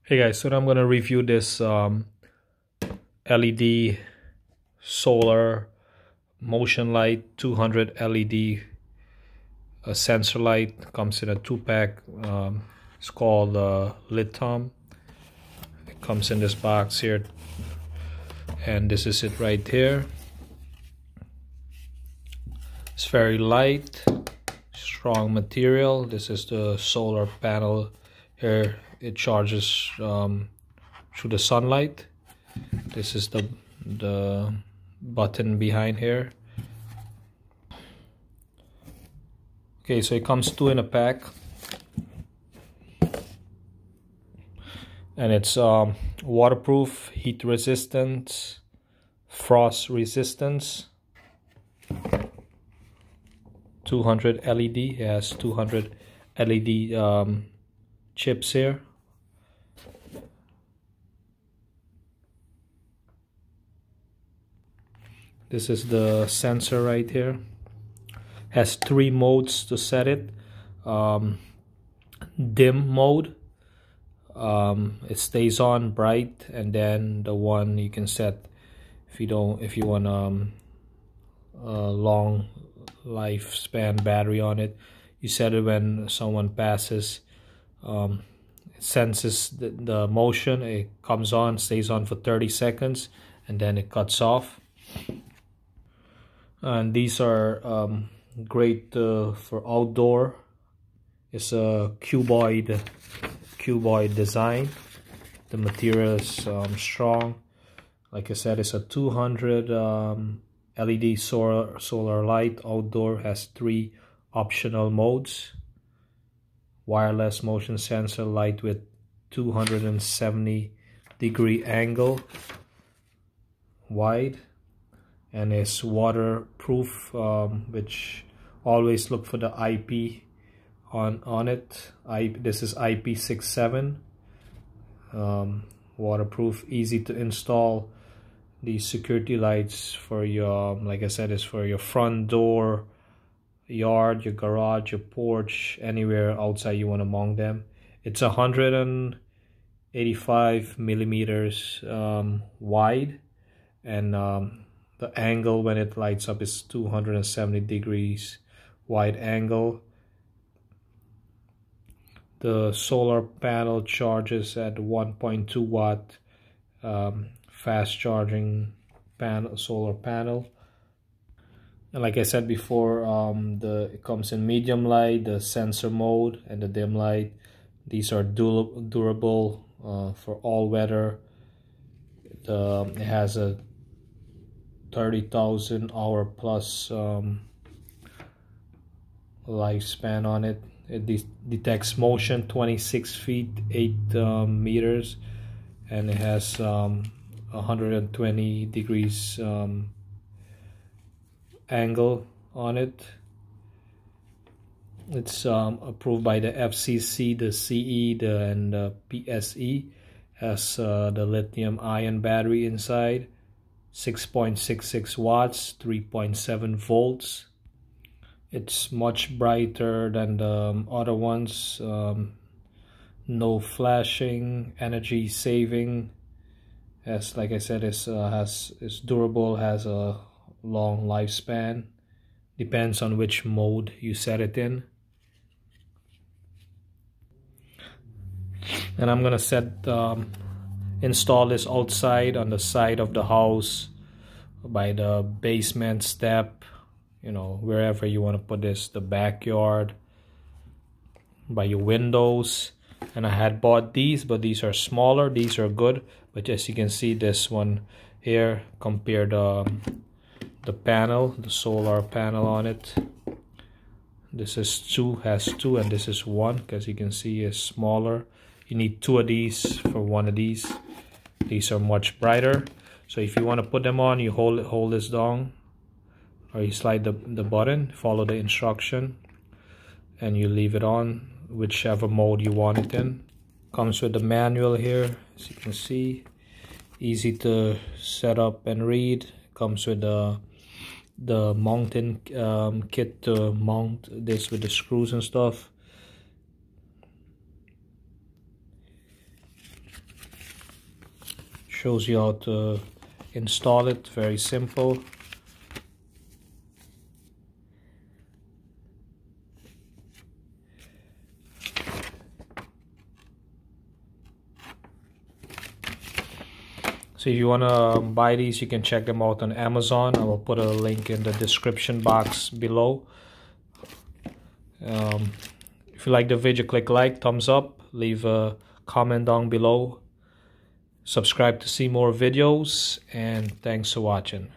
Hey guys, so I'm gonna review this LED solar motion light 200 LED sensor light. Comes in a 2-pack. It's called Litom. It comes in this box here, and this is it right here. It's very light, strong material. This is the solar panel here. It charges through the sunlight. This is the button behind here. Okay, so it comes 2 in a pack, and it's waterproof, heat resistant, frost resistance. 200 LED. It has 200 LED chips here. This is the sensor right here. Has 3 modes to set it. Dim mode, it stays on bright, and then the one you can set if you want a long lifespan battery on it. You set it when someone passes. It senses the motion. It comes on, stays on for 30 seconds, and then it cuts off. And these are great for outdoor. It's a cuboid design. The material is strong. Like I said, it's a 200 LED solar light. Outdoor, has 3 optional modes. Wireless motion sensor light with 270-degree angle, wide, and it's waterproof, which always look for the IP on it. This is Ip67, waterproof, easy to install. These security lights for your, like I said, is for your front door, yard, your garage, your porch, anywhere outside you want to mount them. It's 185 millimeters wide, and the angle when it lights up is 270 degrees wide angle. The solar panel charges at 1.2 watt fast charging solar panel. And like I said before, it comes in medium light, the sensor mode, and the dim light. These are durable for all weather. It has a 30,000 hour plus lifespan on it. It detects motion 26 feet 8 meters, and it has 120 degrees angle on it. It's approved by the FCC, the CE, and the PSE. Has the lithium ion battery inside. 6.66 watts, 3.7 volts. It's much brighter than the other ones. No flashing, energy saving. As like I said, it's durable, has a long lifespan. Depends on which mode you set it in. And I'm gonna install this outside on the side of the house, by the basement step, wherever you want to put this, the backyard, by your windows. And I had bought these, but these are smaller. These are good, but as you can see, this one here, compared the panel, the solar panel on it, this is has 2, and this is 1, because you can see it's smaller. You need 2 of these for 1 of these. These are much brighter. So if you want to put them on, you hold this down, or you slide the button, follow the instruction, and you leave it on, whichever mode you want it in. Comes with the manual here, as you can see. Easy to set up and read. Comes with the mounting kit to mount this with the screws and stuff. Shows you how to install it. Very simple. So if you want to buy these, you can check them out on Amazon. I will put a link in the description box below. If you like the video, click like, thumbs up, leave a comment down below. Subscribe to see more videos, and thanks for watching.